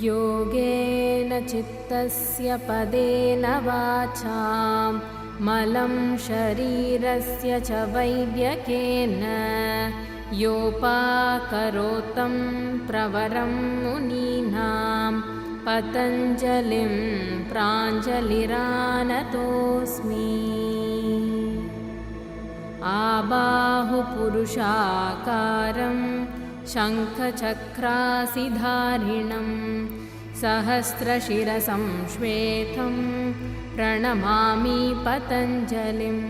योगेन चित्तस्य पदेन वाचां मलं शरीरस्य च वैद्यकेन योपाकरोतं प्रवरं मुनीनां पतञ्जलिं प्राञ्जलिरानतोऽस्मि। आबाहुपुरुषाकारं शङ्खचक्रासिधारिणं सहस्रशिरसं श्वेतं प्रणमामि पतञ्जलिम्।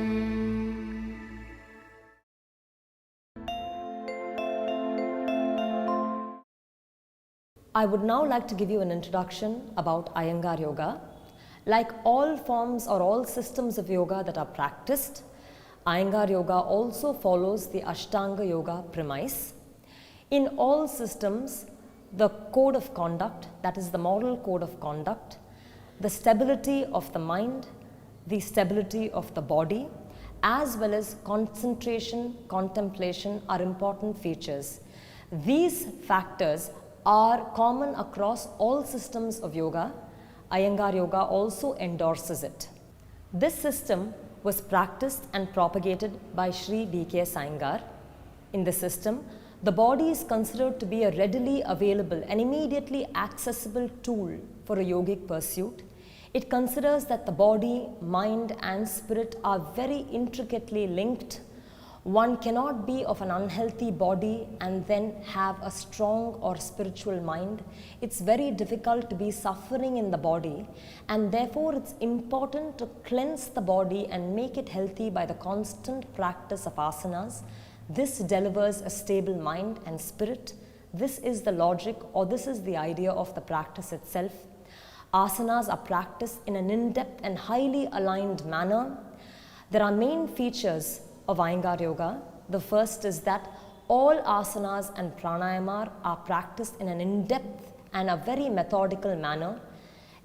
I would now like to give you an introduction about Iyengar Yoga. Like all forms or all systems of yoga that are practiced, Iyengar Yoga also follows the Ashtanga Yoga premise. In all systems, the code of conduct, that is the moral code of conduct, the stability of the mind, the stability of the body, as well as concentration, contemplation are important features. These factors are common across all systems of yoga. Iyengar Yoga also endorses it. This system was practiced and propagated by Sri D.K. Iyengar. In the system, the body is considered to be a readily available and immediately accessible tool for a yogic pursuit. It considers that the body, mind and spirit are very intricately linked. One cannot be of an unhealthy body and then have a strong or spiritual mind. It's very difficult to be suffering in the body, and therefore it's important to cleanse the body and make it healthy by the constant practice of asanas. This delivers a stable mind and spirit. This is the logic, or this is the idea of the practice itself. Asanas are practiced in an in-depth and highly aligned manner. There are main features of Iyengar Yoga. The first is that all asanas and pranayama are practiced in an in-depth and a very methodical manner.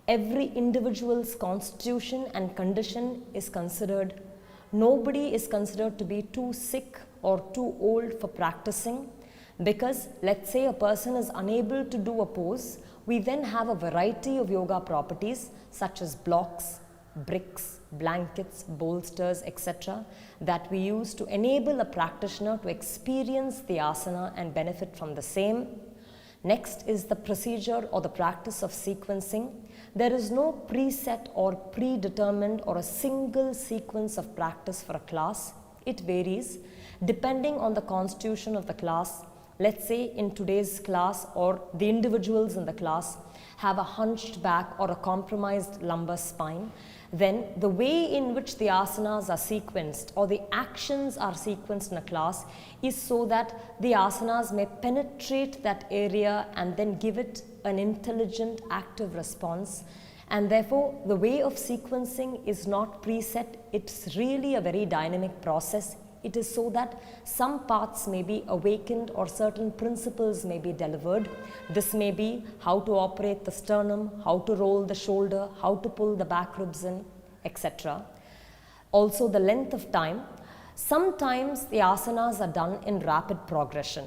Every individual's constitution and condition is considered. Nobody is considered to be too sick or too old for practicing, because let's say a person is unable to do a pose, we then have a variety of yoga properties such as blocks, bricks, blankets, bolsters, etc. that we use to enable a practitioner to experience the asana and benefit from the same. Next is the procedure or the practice of sequencing. There is no preset or predetermined or a single sequence of practice for a class. It varies depending on the constitution of the class. Let's say in today's class, or the individuals in the class have a hunched back or a compromised lumbar spine, then the way in which the asanas are sequenced or the actions are sequenced in a class is so that the asanas may penetrate that area and then give it an intelligent, active response. And therefore, the way of sequencing is not preset. It's really a very dynamic process. It is so that some parts may be awakened or certain principles may be delivered. This may be how to operate the sternum, how to roll the shoulder, how to pull the back ribs in, etc. Also the length of time. Sometimes the asanas are done in rapid progression,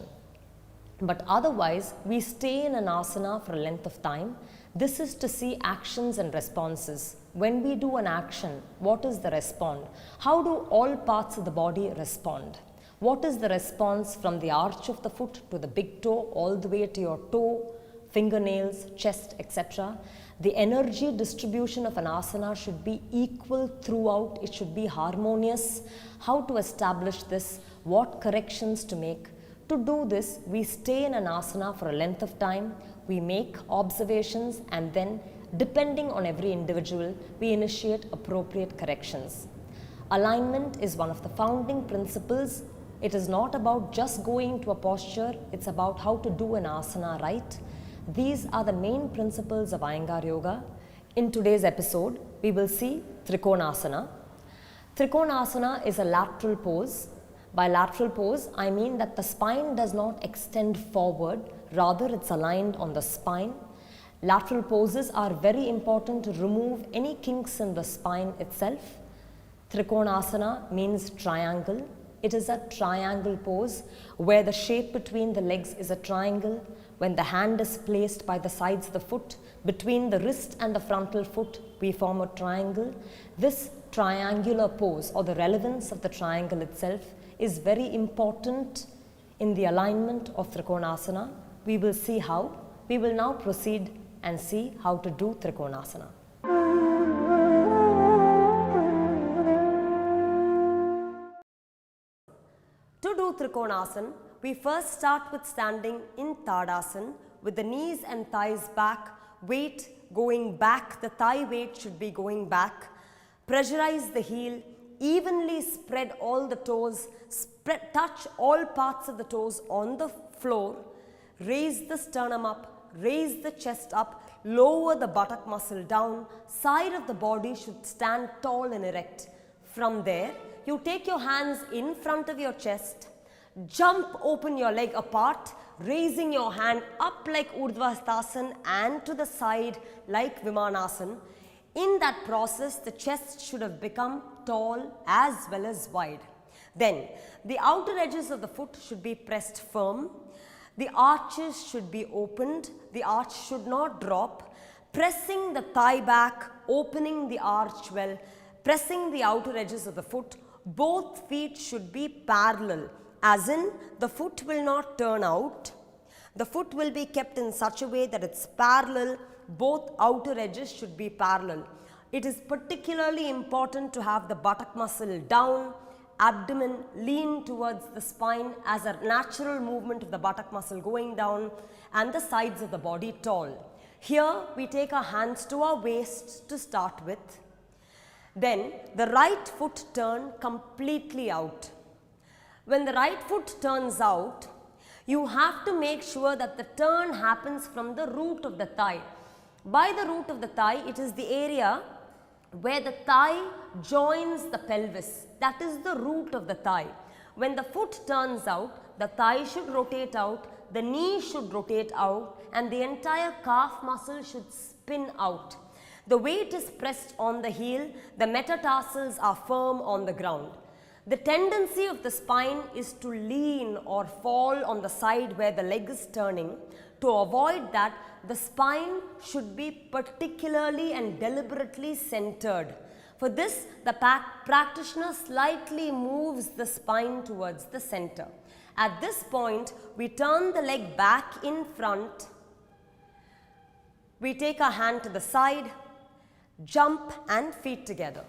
but otherwise we stay in an asana for a length of time. This is to see actions and responses. When we do an action, what is the response? How do all parts of the body respond? What is the response from the arch of the foot to the big toe, all the way to your toe, fingernails, chest, etc. The energy distribution of an asana should be equal throughout. It should be harmonious. How to establish this? What corrections to make? To do this, we stay in an asana for a length of time. We make observations, and then depending on every individual, we initiate appropriate corrections. Alignment is one of the founding principles. It is not about just going to a posture, it's about how to do an asana right. These are the main principles of Iyengar Yoga. In today's episode, we will see TRIKONASANA. TRIKONASANA is a lateral pose. By lateral pose, I mean that the spine does not extend forward, rather it's aligned on the spine. Lateral poses are very important to remove any kinks in the spine itself. Trikonasana means triangle. It is a triangle pose where the shape between the legs is a triangle. When the hand is placed by the sides of the foot, between the wrist and the frontal foot, we form a triangle. This triangular pose, or the relevance of the triangle itself, is very important in the alignment of Trikonasana. We will see how. We will now proceed and see how to do Trikonasana. To do Trikonasana, we first start with standing in Tadasana with the knees and thighs back, weight going back, the thigh weight should be going back. Pressurize the heel, evenly spread all the toes, touch all parts of the toes on the floor, raise the sternum up, raise the chest up, lower the buttock muscle down, side of the body should stand tall and erect. From there, you take your hands in front of your chest, jump open your leg apart, raising your hand up like Urdhva Hastasana and to the side like Vimanasana. In that process, the chest should have become tall as well as wide. Then, the outer edges of the foot should be pressed firm. The arches should be opened. The arch should not drop. Pressing the thigh back, opening the arch well, pressing the outer edges of the foot. Both feet should be parallel, as in the foot will not turn out. The foot will be kept in such a way that it's parallel. Both outer edges should be parallel. It is particularly important to have the buttock muscle down, abdomen lean towards the spine as a natural movement of the buttock muscle going down, and the sides of the body tall. Here we take our hands to our waist to start with. Then the right foot turn completely out. When the right foot turns out, you have to make sure that the turn happens from the root of the thigh. By the root of the thigh, it is the area where the thigh joins the pelvis. That is the root of the thigh. When the foot turns out, the thigh should rotate out, the knee should rotate out, and the entire calf muscle should spin out. The weight is pressed on the heel, the metatarsals are firm on the ground. The tendency of the spine is to lean or fall on the side where the leg is turning. To avoid that, the spine should be particularly and deliberately centered. For this, the practitioner slightly moves the spine towards the center. At this point, we turn the leg back in front. We take our hand to the side, jump and feet together.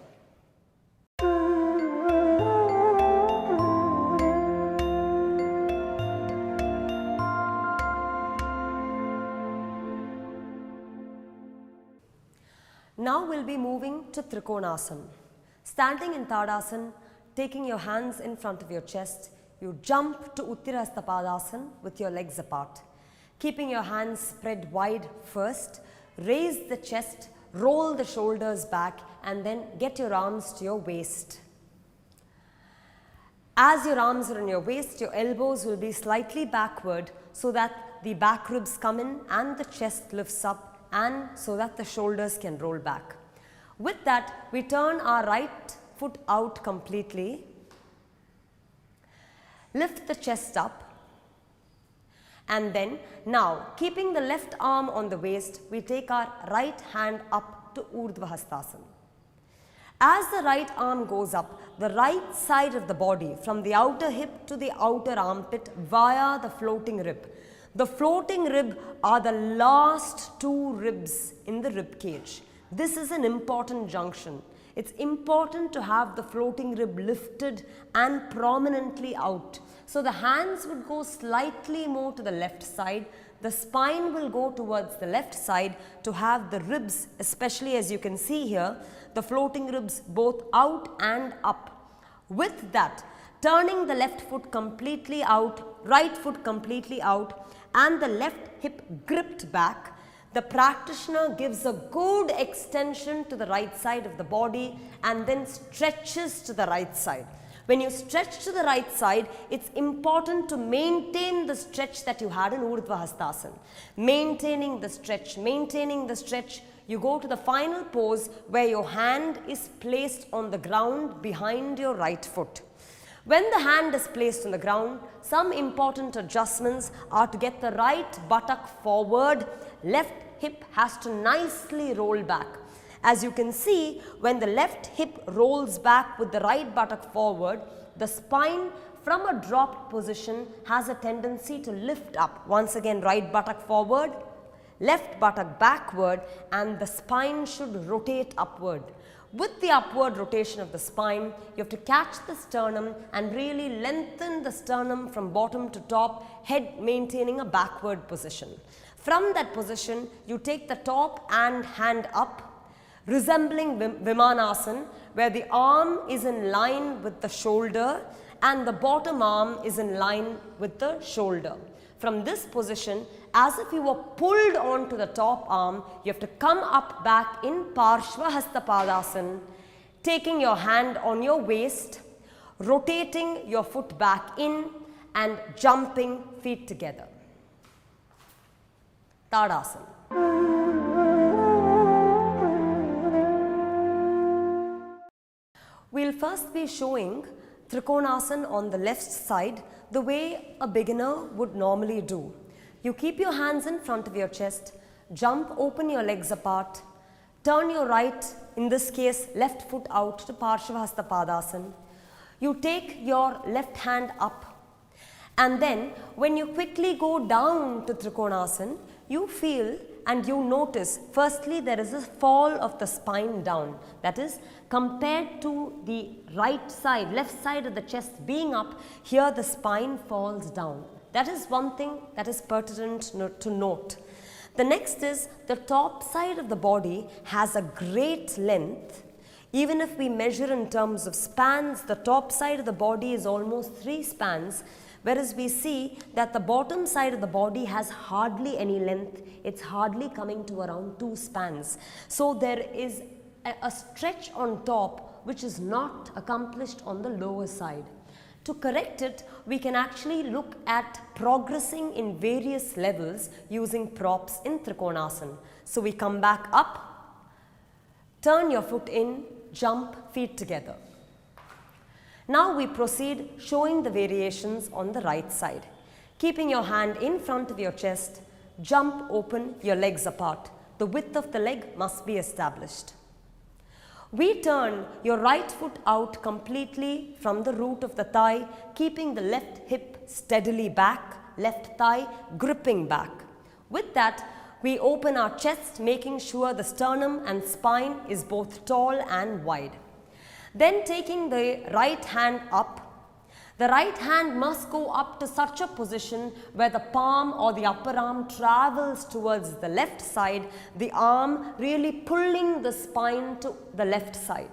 Now we'll be moving to Trikonasana. Standing in Tadasana, taking your hands in front of your chest, you jump to Uttirastha Padasana with your legs apart. Keeping your hands spread wide first, raise the chest, roll the shoulders back, and then get your arms to your waist. As your arms are on your waist, your elbows will be slightly backward so that the back ribs come in and the chest lifts up, and so that the shoulders can roll back. With that, we turn our right foot out completely, lift the chest up, and then now keeping the left arm on the waist, we take our right hand up to Urdhva Hastasana. As the right arm goes up, the right side of the body from the outer hip to the outer armpit via the floating rib. The floating rib are the last two ribs in the rib cage. This is an important junction. It's important to have the floating rib lifted and prominently out. So the hands would go slightly more to the left side. The spine will go towards the left side to have the ribs, especially as you can see here, the floating ribs both out and up. With that, turning the left foot completely out, right foot completely out, and the left hip gripped back, the practitioner gives a good extension to the right side of the body and then stretches to the right side. When you stretch to the right side, it's important to maintain the stretch that you had in Urdhva Hastasana. Maintaining the stretch, you go to the final pose where your hand is placed on the ground behind your right foot. When the hand is placed on the ground, some important adjustments are to get the right buttock forward, left hip has to nicely roll back. As you can see, when the left hip rolls back with the right buttock forward, the spine from a dropped position has a tendency to lift up. Once again, right buttock forward, left buttock backward, and the spine should rotate upward. With the upward rotation of the spine, you have to catch the sternum and really lengthen the sternum from bottom to top, head maintaining a backward position. From that position, you take the top and hand up, resembling Vimanasana, where the arm is in line with the shoulder and the bottom arm is in line with the shoulder. From this position, as if you were pulled onto the top arm, you have to come up back in Parshva Hastapadasana, taking your hand on your waist, rotating your foot back in and jumping feet together. Tadasana. We'll first be showing Trikonasana on the left side the way a beginner would normally do. You keep your hands in front of your chest, jump, open your legs apart, turn your right, in this case left foot out to Parshva Hastapadasana. You take your left hand up, and then when you quickly go down to Trikonasana, you feel and you notice, firstly, there is a fall of the spine down. That is, compared to the right side, left side of the chest being up, here the spine falls down. That is one thing that is pertinent to note. The next is the top side of the body has a great length. Even if we measure in terms of spans, the top side of the body is almost 3 spans, whereas we see that the bottom side of the body has hardly any length. It's hardly coming to around 2 spans. So there is a stretch on top which is not accomplished on the lower side. To correct it, we can actually look at progressing in various levels using props in Trikonasana. So we come back up, turn your foot in, jump, feet together. Now we proceed showing the variations on the right side. Keeping your hand in front of your chest, jump, open your legs apart. The width of the leg must be established. We turn your right foot out completely from the root of the thigh, keeping the left hip steadily back, left thigh gripping back. With that, we open our chest, making sure the sternum and spine is both tall and wide. Then taking the right hand up, the right hand must go up to such a position where the palm or the upper arm travels towards the left side, the arm really pulling the spine to the left side.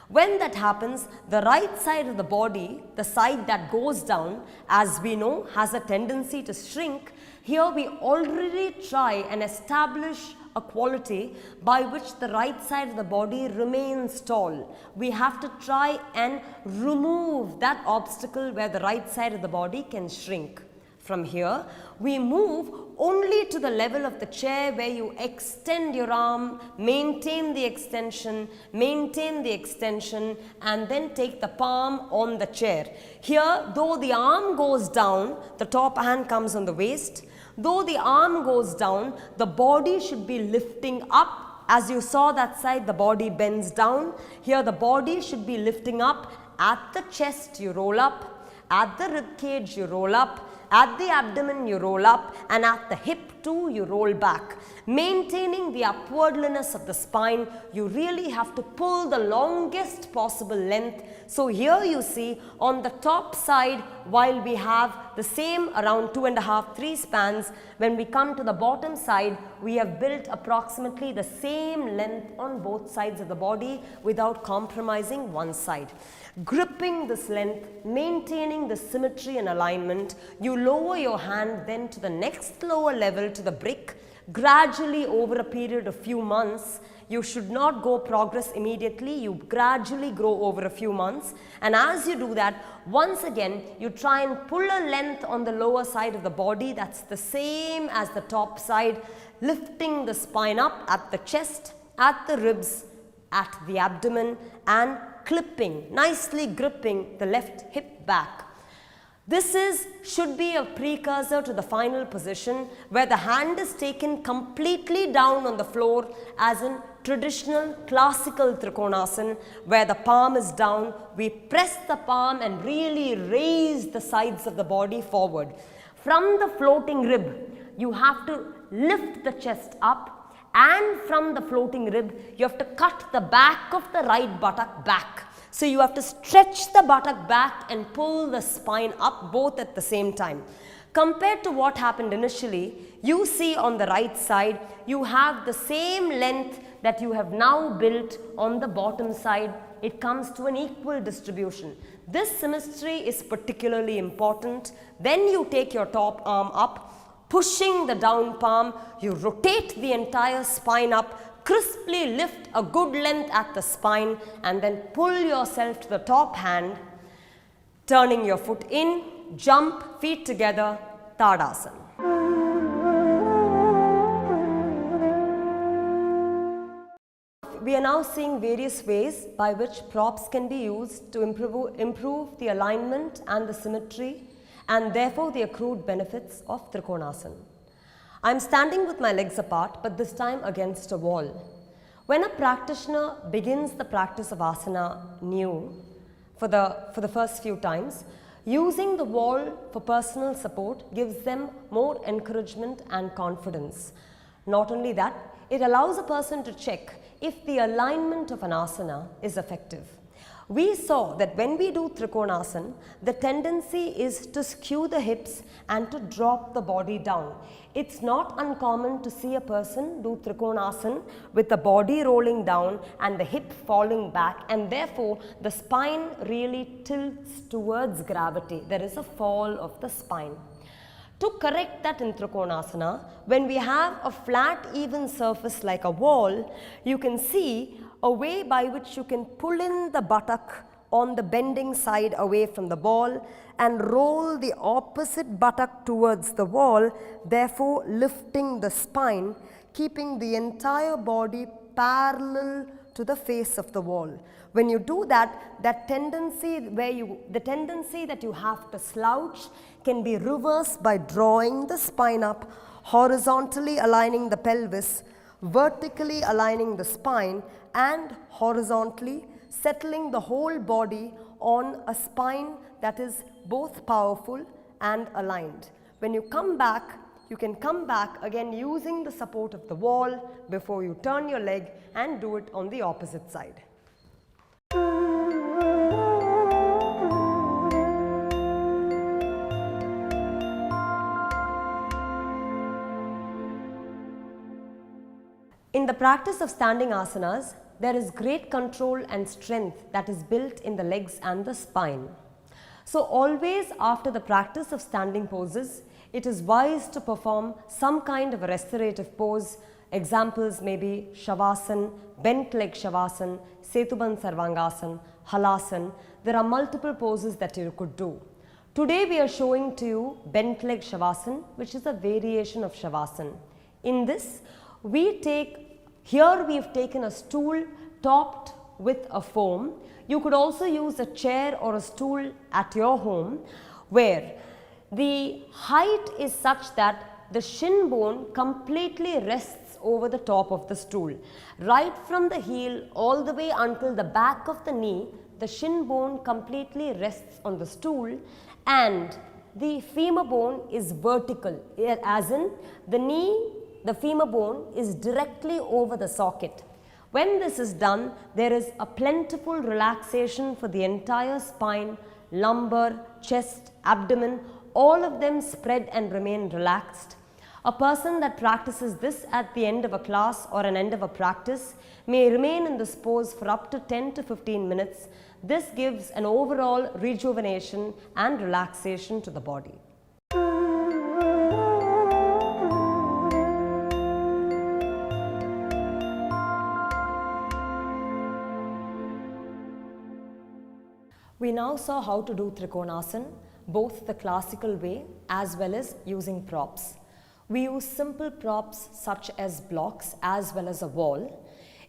When that happens, the right side of the body, the side that goes down, as we know, has a tendency to shrink. Here we already try and establish a quality by which the right side of the body remains tall. We have to try and remove that obstacle where the right side of the body can shrink. From here, we move only to the level of the chair where you extend your arm, maintain the extension, and then take the palm on the chair. Here, though the arm goes down, the top hand comes on the waist. Though the arm goes down, the body should be lifting up. As you saw that side, the body bends down. Here the body should be lifting up. At the chest you roll up, at the rib cage you roll up, at the abdomen you roll up, and at the hip too you roll back. Maintaining the upwardliness of the spine, you really have to pull the longest possible length. So here you see on the top side, while we have the same around 2.5–3 spans, when we come to the bottom side, we have built approximately the same length on both sides of the body without compromising one side. Gripping this length, maintaining the symmetry and alignment, you lower your hand then to the next lower level to the brick. Gradually over a period of few months, you should not go progress immediately, you gradually grow over a few months, and as you do that, once again you try and pull a length on the lower side of the body that's the same as the top side, lifting the spine up at the chest, at the ribs, at the abdomen, and clipping, nicely gripping the left hip back. This should be a precursor to the final position where the hand is taken completely down on the floor as in traditional classical Trikonasana, where the palm is down, we press the palm and really raise the sides of the body forward. From the floating rib, you have to lift the chest up, and from the floating rib, you have to cut the back of the right buttock back. So you have to stretch the buttock back and pull the spine up both at the same time. Compared to what happened initially, you see on the right side, you have the same length that you have now built on the bottom side. It comes to an equal distribution. This symmetry is particularly important. Then you take your top arm up, pushing the down palm, you rotate the entire spine up, crisply lift a good length at the spine, and then pull yourself to the top hand, turning your foot in, jump, feet together, Tadasana. We are now seeing various ways by which props can be used to improve the alignment and the symmetry, and therefore the accrued benefits of Trikonasana. I am standing with my legs apart, but this time against a wall. When a practitioner begins the practice of asana new for the first few times, using the wall for personal support gives them more encouragement and confidence. Not only that, it allows a person to check if the alignment of an asana is effective. We saw that when we do Trikonasana, the tendency is to skew the hips and to drop the body down. It's not uncommon to see a person do Trikonasana with the body rolling down and the hip falling back, and therefore the spine really tilts towards gravity. There is a fall of the spine. To correct that in Trikonasana, when we have a flat even surface like a wall, you can see a way by which you can pull in the buttock on the bending side away from the ball and roll the opposite buttock towards the wall, therefore lifting the spine, keeping the entire body parallel to the face of the wall. When you do that, the tendency that you have to slouch can be reversed by drawing the spine up, horizontally aligning the pelvis, vertically aligning the spine, and horizontally settling the whole body on a spine that is both powerful and aligned. When you come back, you can come back again using the support of the wall before you turn your leg and do it on the opposite side. In the practice of standing asanas, there is great control and strength that is built in the legs and the spine. So always after the practice of standing poses, it is wise to perform some kind of a restorative pose. Examples may be Shavasana, bent leg Shavasana, Setubandh Sarvangasana, Halasana. There are multiple poses that you could do. Today we are showing to you bent leg Shavasana, which is a variation of Shavasana. In this, here we have taken a stool topped with a foam. You could also use a chair or a stool at your home where the height is such that the shin bone completely rests over the top of the stool. Right from the heel all the way until the back of the knee, the shin bone completely rests on the stool, and the femur bone is vertical, as in the femur bone is directly over the socket. When this is done, there is a plentiful relaxation for the entire spine, lumbar, chest, abdomen, all of them spread and remain relaxed. A person that practices this at the end of a class or an end of a practice may remain in this pose for up to 10 to 15 minutes. This gives an overall rejuvenation and relaxation to the body. We now saw how to do Trikonasana, both the classical way as well as using props. We use simple props such as blocks as well as a wall.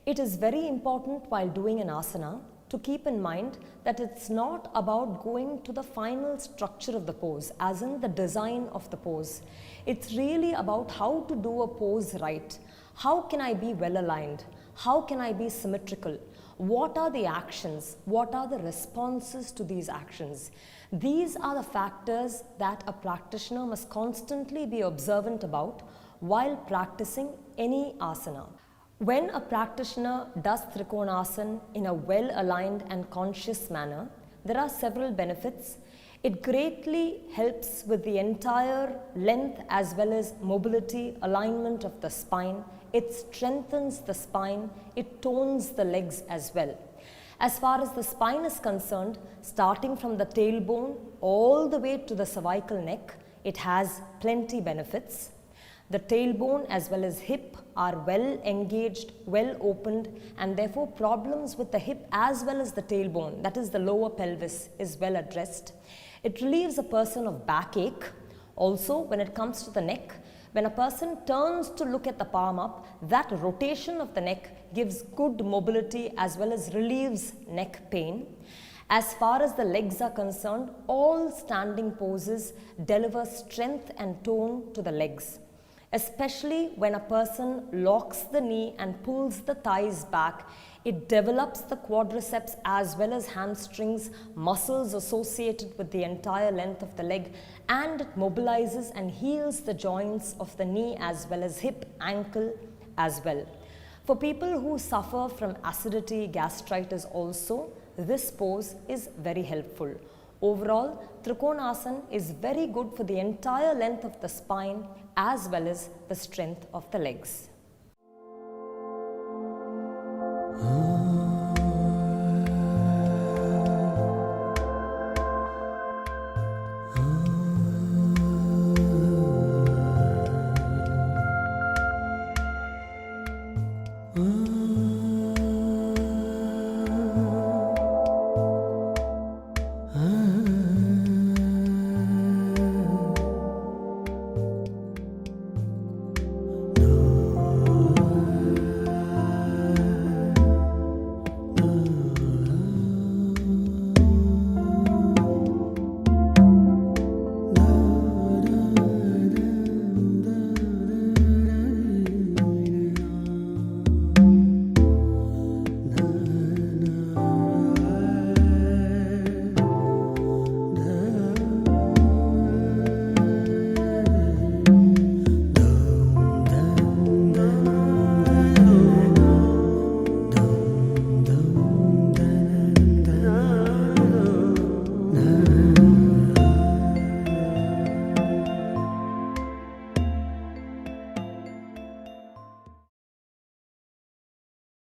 It is very important while doing an asana to keep in mind that it's not about going to the final structure of the pose, as in the design of the pose. It's really about how to do a pose right. How can I be well aligned? How can I be symmetrical? What are the actions? What are the responses to these actions? These are the factors that a practitioner must constantly be observant about while practicing any asana. When a practitioner does Trikonasana in a well-aligned and conscious manner, there are several benefits. It greatly helps with the entire length as well as mobility, alignment of the spine. It strengthens the spine, it tones the legs as well. As far as the spine is concerned, starting from the tailbone all the way to the cervical neck, it has plenty benefits. The tailbone as well as hip are well engaged, well opened, and therefore problems with the hip as well as the tailbone, that is the lower pelvis, is well addressed. It relieves a person of backache. Also, when it comes to the neck, when a person turns to look at the palm up, that rotation of the neck gives good mobility as well as relieves neck pain. As far as the legs are concerned, all standing poses deliver strength and tone to the legs. Especially when a person locks the knee and pulls the thighs back, it develops the quadriceps as well as hamstrings, muscles associated with the entire length of the leg, and it mobilizes and heals the joints of the knee as well as hip, ankle as well. For people who suffer from acidity, gastritis also, this pose is very helpful. Overall, Trikonasana is very good for the entire length of the spine as well as the strength of the legs.